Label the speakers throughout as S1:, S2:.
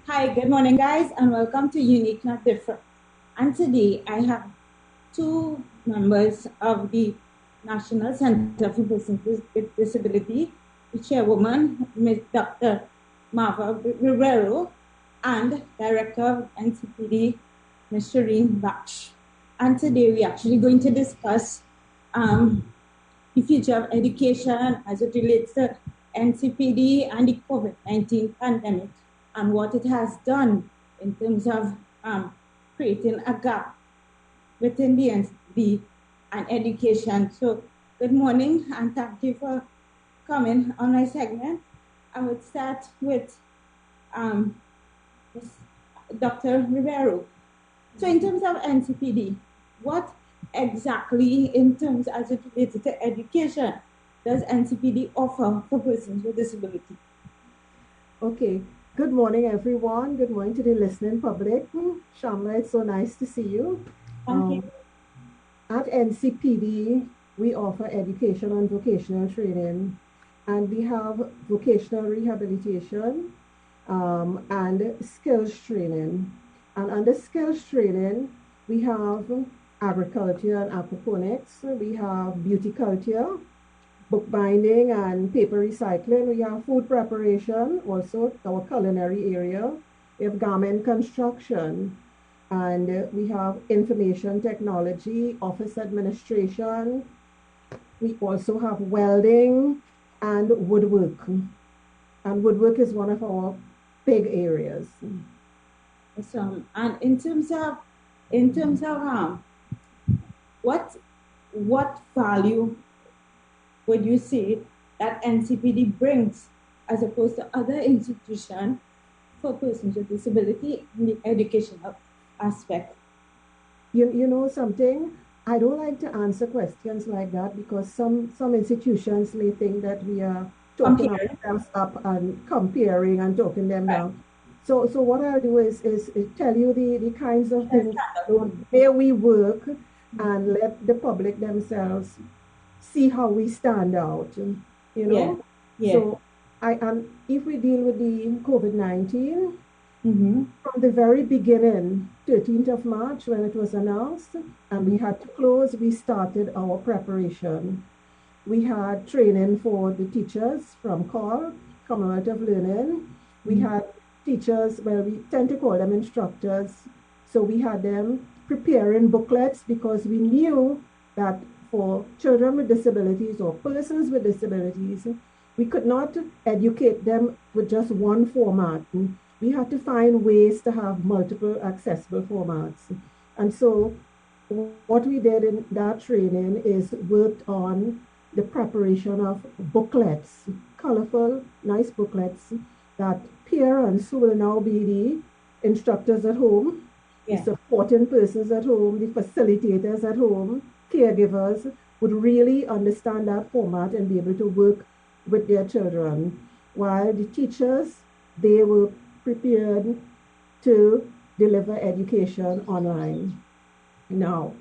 S1: Hi, good morning, guys, and welcome to Unique Not Different. And today I have two members of the National Center for Persons with Disability, the chairwoman, Ms. Dr. Marva Rivero, and Director of NCPD, Ms. Shireen Baksh. And today we're actually going to discuss the future of education as it relates to NCPD and the COVID-19 pandemic and what it has done in terms of creating a gap within the NCPD and education. So good morning and thank you for coming on my segment. I would start with um, Dr. Rivero. So in terms of NCPD, what exactly in terms as it relates to education does NCPD offer for persons with disability?
S2: Okay. Good morning, everyone. Good morning to the listening public. Shamla, it's so nice to see you.
S1: Thank you.
S2: At NCPD, we offer education and vocational training, and we have vocational rehabilitation and skills training. And under skills training, we have agriculture and aquaponics, we have beauty culture, bookbinding and paper recycling. We have food preparation, also our culinary area. We have garment construction, and we have information technology, office administration. We also have welding and woodwork. And woodwork is one of our big areas.
S1: Awesome. And in terms of what value would you say that NCPD brings as opposed to other institutions for persons with disability in the educational aspect?
S2: You know something? I don't like to answer questions like that because some institutions may think that we are talking
S1: Comparing.
S2: ourselves up and comparing and talking them
S1: Right.
S2: down. So what I'll do is tell you the kinds of things
S1: Standalone.
S2: where we work and let the public themselves see how we stand out, you
S1: Yeah.
S2: know.
S1: Yeah.
S2: So I and if we deal with the COVID-19,
S1: Mm-hmm.
S2: from the very beginning, 13th of March, when it was announced and we had to close, we started our preparation. We had training for the teachers from COL, Commonwealth of Learning. We had teachers, well, we tend to call them instructors. So we had them preparing booklets because we knew that for children with disabilities or persons with disabilities, we could not educate them with just one format. We had to find ways to have multiple accessible formats. And so what we did in that training is worked on the preparation of booklets, colorful, nice booklets that parents who will now be the instructors at home, the
S1: Yeah.
S2: supporting persons at home, the facilitators at home, caregivers would really understand that format and be able to work with their children. While the teachers, they were prepared to deliver education online. Now,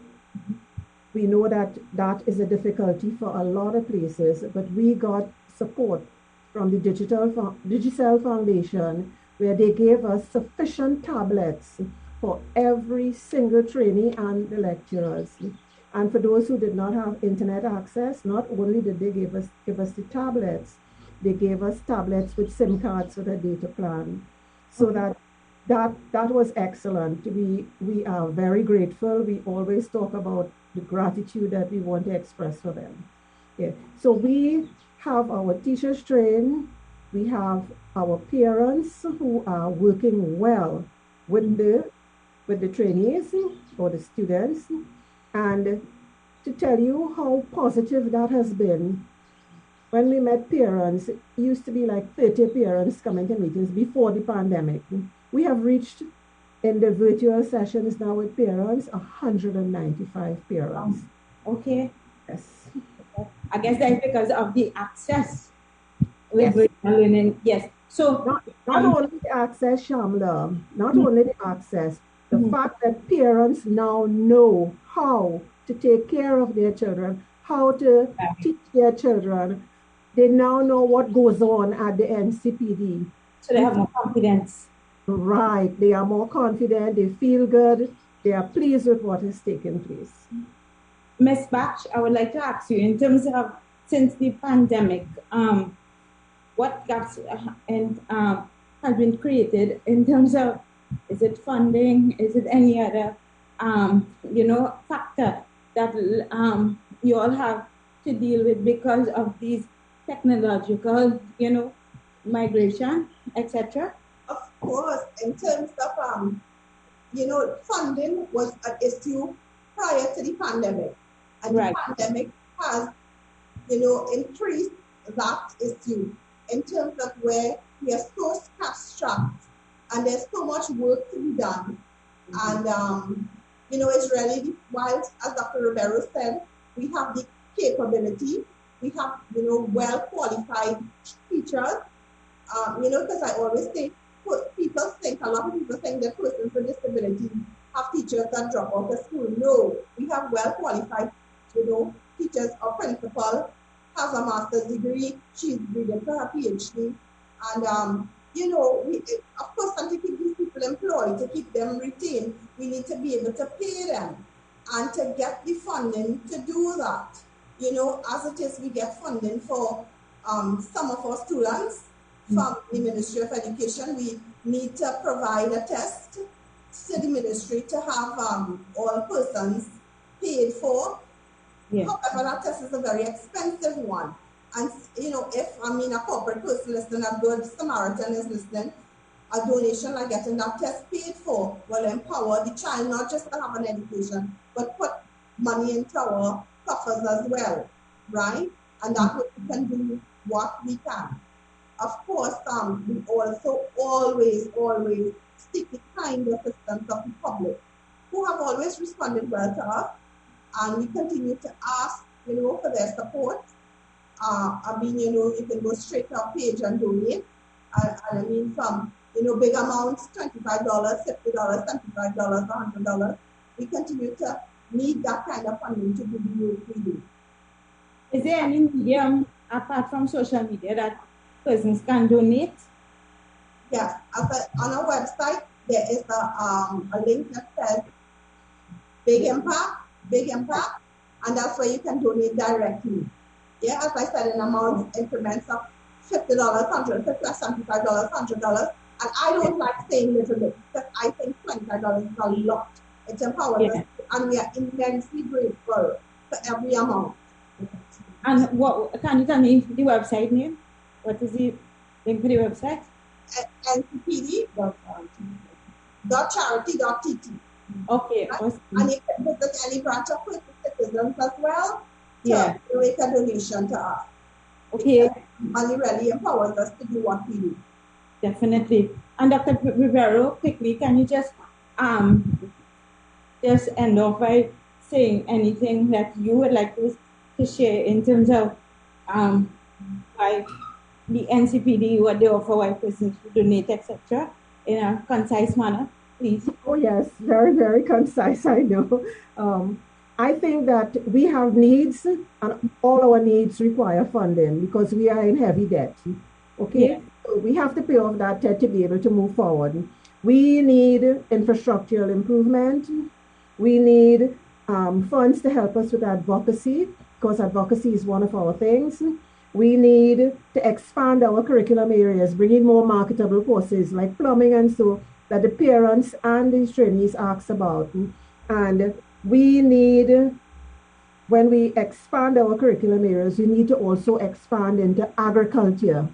S2: we know that that is a difficulty for a lot of places, but we got support from the Digital Foundation, where they gave us sufficient tablets for every single trainee and the lecturers. And for those who did not have internet access, not only did they give us the tablets, they gave us tablets with SIM cards with a data plan, so
S1: Okay.
S2: that was excellent. We are very grateful. We always talk about the gratitude that we want to express for them. Yeah. So we have our teachers trained. We have our parents who are working well with the trainees or the students. And to tell you how positive that has been, when we met parents, it used to be like 30 parents coming to meetings before the pandemic. We have reached in the virtual sessions now with parents, 195 parents.
S1: Okay.
S2: Yes.
S1: I guess that's because of the access with
S2: Yes.
S1: virtual learning. Yes. So,
S2: Not only the access, Shamla, not
S1: mhm,
S2: only the access, the
S1: mhm,
S2: fact that parents now know how to take care of their children, how to
S1: right.
S2: teach their children. They now know what goes on at the NCPD.
S1: So they have more confidence.
S2: Right. They are more confident, they feel good, they are pleased with what is taking place.
S1: Ms. Batch, I would like to ask you, in terms of since the pandemic, what gaps have been created in terms of, is it funding, is it any other factor that you all have to deal with because of these technological migration, etc.?
S3: Of course, in terms of funding was an issue prior to the pandemic, and
S1: Right.
S3: the pandemic has increased that issue in terms of where we are so strapped and there's so much work to be done. And it's really, while, as Dr. Romero said, we have the capability, we have well qualified teachers. Because I always say, a lot of people think that persons with disabilities have teachers that drop out of school. No, we have well qualified, teachers. Our principal has a master's degree. She's reading for her PhD. And, of course, and to keep these people employed, to keep them retained, we need to be able to pay them and to get the funding to do that. As it is, we get funding for some of our students from the Ministry of Education. We need to provide a test to the ministry to have all persons paid for.
S1: Yeah.
S3: However, that test is a very expensive one. And, if a corporate person listening, a good Samaritan is listening, a donation like getting that test paid for will empower the child not just to have an education, but put money into our coffers as well, right? And that way we can do what we can. Of course, we also always seek the kind assistance of the public, who have always responded well to us, and we continue to ask, for their support. You can go straight to our page and donate. From big amounts, $25, $50, $75, $100. We continue to need that kind of funding to do the work we do.
S1: Is there any medium apart from social media that persons can donate?
S3: Yes, on our website there is a link that says Big Impact, and that's where you can donate directly. Yeah, as I said, in amounts, increments of $50, $150, $75, $100. And I don't like saying little bit, because I think $25 is a lot. It empowers us, and we are immensely grateful for every amount.
S1: And what can you tell me the website name? What is the link for the website?
S3: ncpd.charity.tt.
S1: Okay.
S3: Right?
S1: Awesome.
S3: And you can visit any branch of First Citizens as well
S1: to
S3: make a donation to us.
S1: Okay.
S3: Money really empowers us to do what we do.
S1: Definitely. And Dr. Rivero, quickly, can you just end off by saying anything that you would like to share in terms of why the NCPD, what they offer, why persons to donate, etc., in a concise manner, please?
S2: Oh yes, very, very concise, I know. I think that we have needs, and all our needs require funding because we are in heavy debt. Okay?
S1: Yeah.
S2: So we have to pay off that debt to be able to move forward. We need infrastructural improvement. We need funds to help us with advocacy, because advocacy is one of our things. We need to expand our curriculum areas, bring in more marketable courses like plumbing and so that the parents and the trainees ask about. And we need, when we expand our curriculum areas, we need to also expand into agriculture.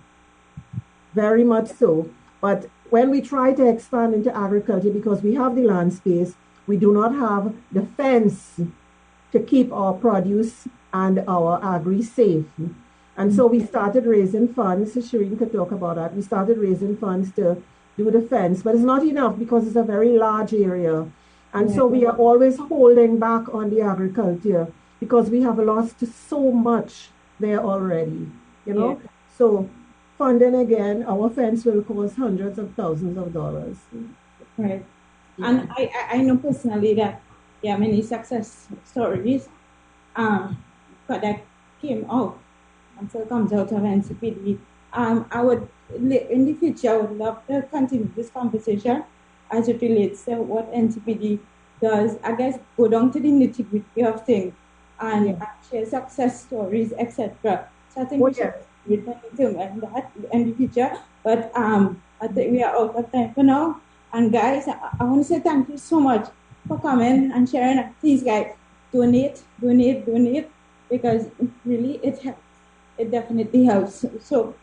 S2: Very much so. But when we try to expand into agriculture, because we have the land space, we do not have the fence to keep our produce and our agri safe. And so we started raising funds. Shireen could talk about that. We started raising funds to do the fence, but it's not enough because it's a very large area. And so we are always holding back on the agriculture because we have lost so much there already, So funding again, our fence will cost hundreds of thousands of dollars.
S1: Right. Yeah. And I know personally that there are many success stories that came out and so comes out of NCPD I would, in the future, I would love to continue this conversation as it relates to what NCPD does. I guess go down to the nitty gritty of things and
S2: Yeah.
S1: share success stories, etc. So I think
S2: Oh,
S1: we should
S2: yes.
S1: return to that in the future. But I think we are out of time for now. And guys, I want to say thank you so much for coming and sharing. Please, guys, donate, donate, donate, because really it helps. It definitely helps. So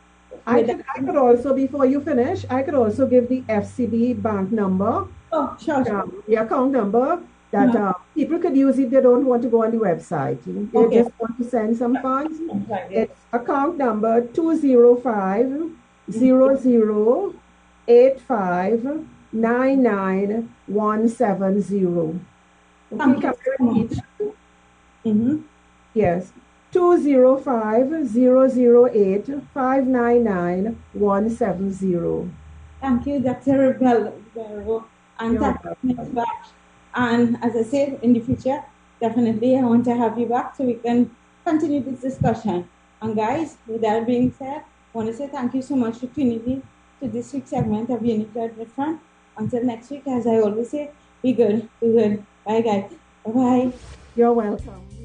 S2: I
S1: with
S2: could I
S1: that,
S2: could also, before you finish, I could also give the FCB bank number,
S1: oh, sure, sure.
S2: the account number that
S1: Yeah.
S2: people could use if they don't want to go on the website. They
S1: Okay.
S2: just want to send some funds.
S1: Right, yes.
S2: It's account number 205
S1: Mhm.
S2: 99170. Okay,
S1: Thank
S2: can
S1: you
S2: I
S1: so much.
S2: repeat?
S1: Mm-hmm.
S2: Yes. 205 008 599 170.
S1: Thank you, Dr. Rivero, and
S2: You're
S1: thank you, Ms.
S2: welcome.
S1: Batch. And as I said, in the future, definitely I want to have you back so we can continue this discussion. And guys, with that being said, I want to say thank you so much for tuning in to this week's segment of Unique at the Front. Until next week, as I always say, be good, do good. Bye, guys. Bye-bye.
S2: You're welcome.